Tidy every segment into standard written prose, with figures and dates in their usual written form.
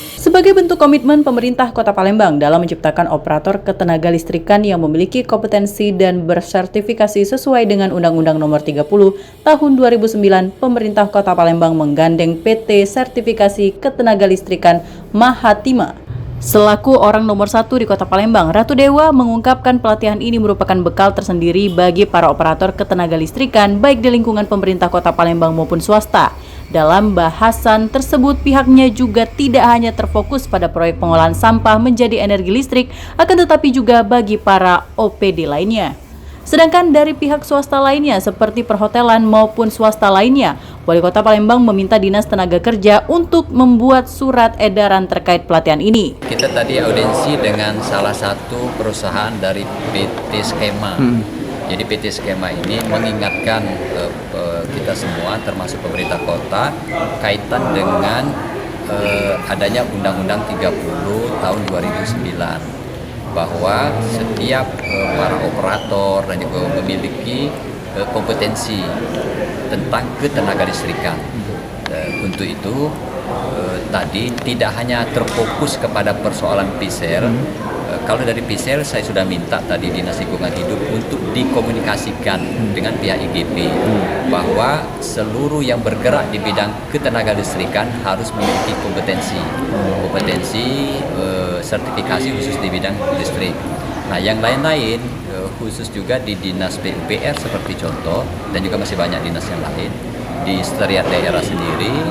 Sebagai bentuk komitmen pemerintah Kota Palembang dalam menciptakan operator ketenaga listrikan yang memiliki kompetensi dan bersertifikasi sesuai dengan Undang-Undang Nomor 30 Tahun 2009, pemerintah Kota Palembang menggandeng PT Sertifikasi Ketenaga Listrikan Mahatima. Selaku orang nomor 1 di Kota Palembang, Ratu Dewa mengungkapkan pelatihan ini merupakan bekal tersendiri bagi para operator ketenaga listrikan baik di lingkungan pemerintah Kota Palembang maupun swasta. Dalam bahasan tersebut, pihaknya juga tidak hanya terfokus pada proyek pengolahan sampah menjadi energi listrik, akan tetapi juga bagi para OPD lainnya. Sedangkan dari pihak swasta lainnya seperti perhotelan maupun swasta lainnya, Wali Kota Palembang meminta Dinas Tenaga Kerja untuk membuat surat edaran terkait pelatihan ini. Kita tadi audiensi dengan salah satu perusahaan dari PT Skema. Jadi PT Skema ini mengingatkan kita semua termasuk pemerintah kota kaitan dengan adanya Undang-Undang 30 tahun 2009 bahwa setiap para operator dan juga memiliki kompetensi tentang ketenaga listrikan. Untuk itu tadi tidak hanya terfokus kepada persoalan PISER. Kalau dari PISER saya sudah minta tadi Dinas Lingkungan Hidup untuk dikomunikasikan dengan pihak IGP bahwa seluruh yang bergerak di bidang ketenaga listrikan harus memiliki kompetensi sertifikasi khusus di bidang listrik. Nah, yang lain-lain khusus juga di Dinas PUPR seperti contoh, dan juga masih banyak dinas yang lain di sekretariat daerah sendiri,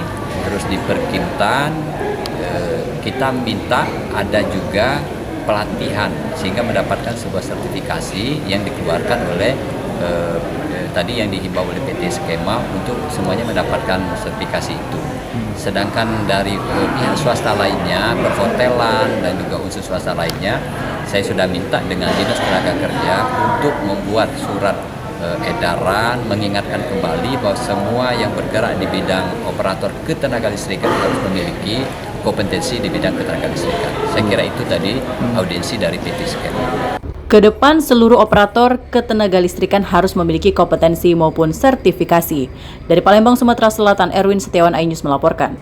terus di Perkimtan kita minta ada juga pelatihan sehingga mendapatkan sebuah sertifikasi yang dikeluarkan oleh tadi yang dihimbau oleh PT Skema untuk semuanya mendapatkan sertifikasi itu. Sedangkan dari pihak swasta lainnya, perhotelan dan juga unsur swasta lainnya, saya sudah minta dengan Dinas Tenaga Kerja untuk membuat surat edaran mengingatkan kembali bahwa semua yang bergerak di bidang operator ketenaga listrikan harus memiliki kompetensi di bidang ketenaga listrikan. Saya kira itu tadi audiensi dari PT Skema. Kedepan seluruh operator ketenaga listrikan harus memiliki kompetensi maupun sertifikasi. Dari Palembang, Sumatera Selatan, Erwin Setiawan, iNews melaporkan.